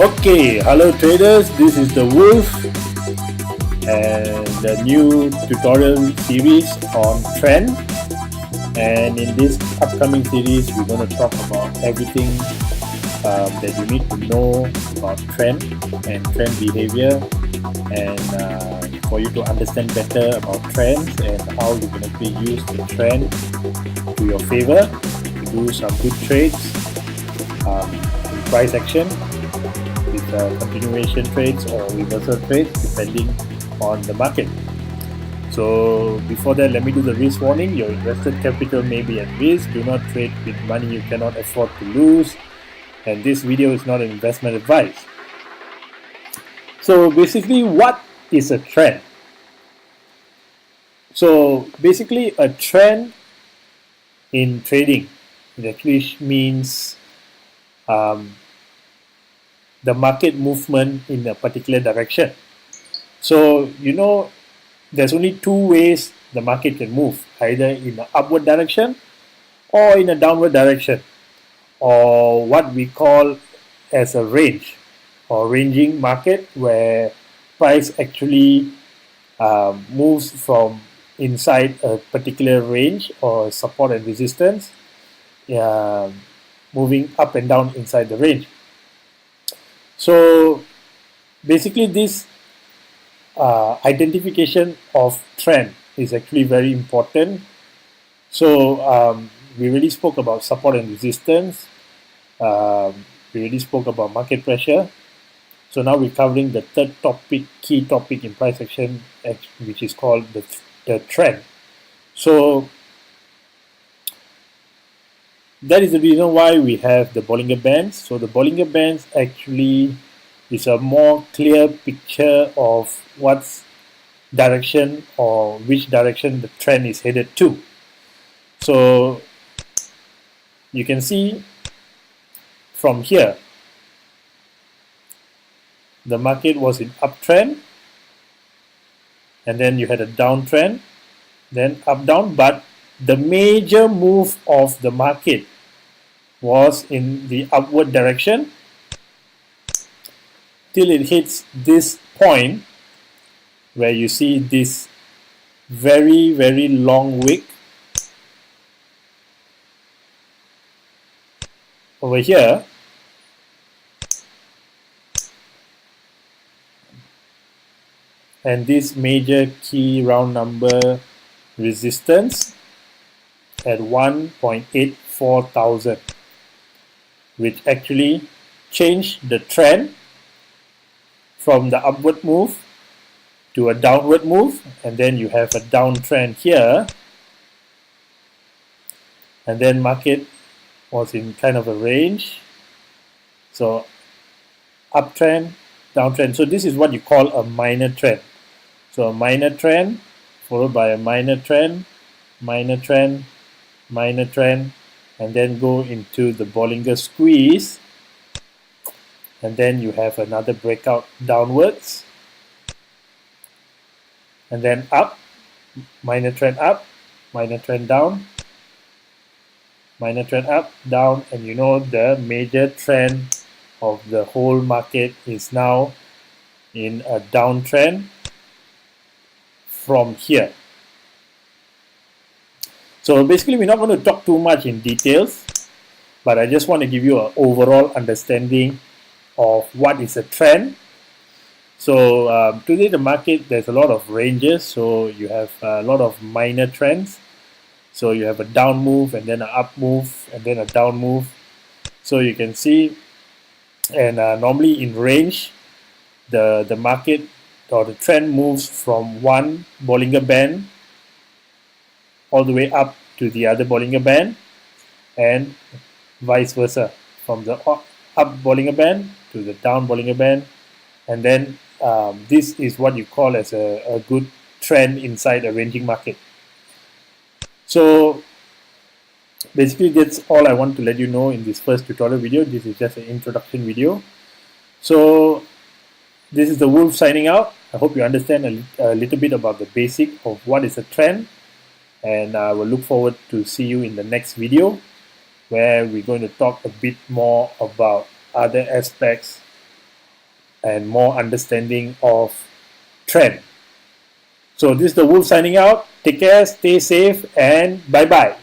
Okay, hello traders, this is the Wolf and the new tutorial series on trend. And in this upcoming series, we're going to talk about everything that you need to know about trend and trend behavior, and for you to understand better about trends and how you can actually use the trend to your favor to do some good trades in price action, with continuation trades or reversal trades depending on the market. So before that, let me do the risk warning. Your invested capital may be at risk. Do not trade with money you cannot afford to lose, and this video is not an investment advice. So basically, what is a trend? So basically, a trend in trading, it actually means the market movement in a particular direction. So there's only two ways the market can move, either in an upward direction or in a downward direction, or what we call as a range or ranging market, where price actually moves from inside a particular range or support and resistance, moving up and down inside the range. So basically, this identification of trend is actually very important. So we already spoke about support and resistance. We already spoke about market pressure. So now we're covering the third topic, key topic in price action, which is called the trend. So that is the reason why we have the Bollinger Bands. So the Bollinger Bands actually is a more clear picture of what's direction or which direction the trend is headed to. So you can see from here, the market was in uptrend, and then you had a downtrend, then up down, but the major move of the market was in the upward direction till it hits this point where you see this very, very long wick over here. And this major key round number resistance at 1.84 thousand, which actually changed the trend from the upward move to a downward move, and then you have a downtrend here, and then market was in kind of a range. So uptrend, downtrend. So this is what you call a minor trend. So a minor trend followed by a minor trend, minor trend, minor trend, and then go into the Bollinger Squeeze, and then you have another breakout downwards, and then up, minor trend up, minor trend down, minor trend up, down, and the major trend of the whole market is now in a downtrend from here. So basically, we're not going to talk too much in details, but I just want to give you an overall understanding of what is a trend. So today the market, there's a lot of ranges. So you have a lot of minor trends. So you have a down move, and then an up move, and then a down move. So you can see, and normally in range, the market or the trend moves from one Bollinger Band all the way up to the other Bollinger Band, and vice versa, from the up Bollinger Band to the down Bollinger Band. And then this is what you call as a good trend inside a ranging market. So basically, that's all I want to let you know in this first tutorial video. This is just an introduction video. So this is the Wolf signing out. I hope you understand a little bit about the basic of what is a trend, and I will look forward to see you in the next video, where we're going to talk a bit more about other aspects and more understanding of trend. So this is the Wolf signing out. Take care, stay safe, and bye-bye.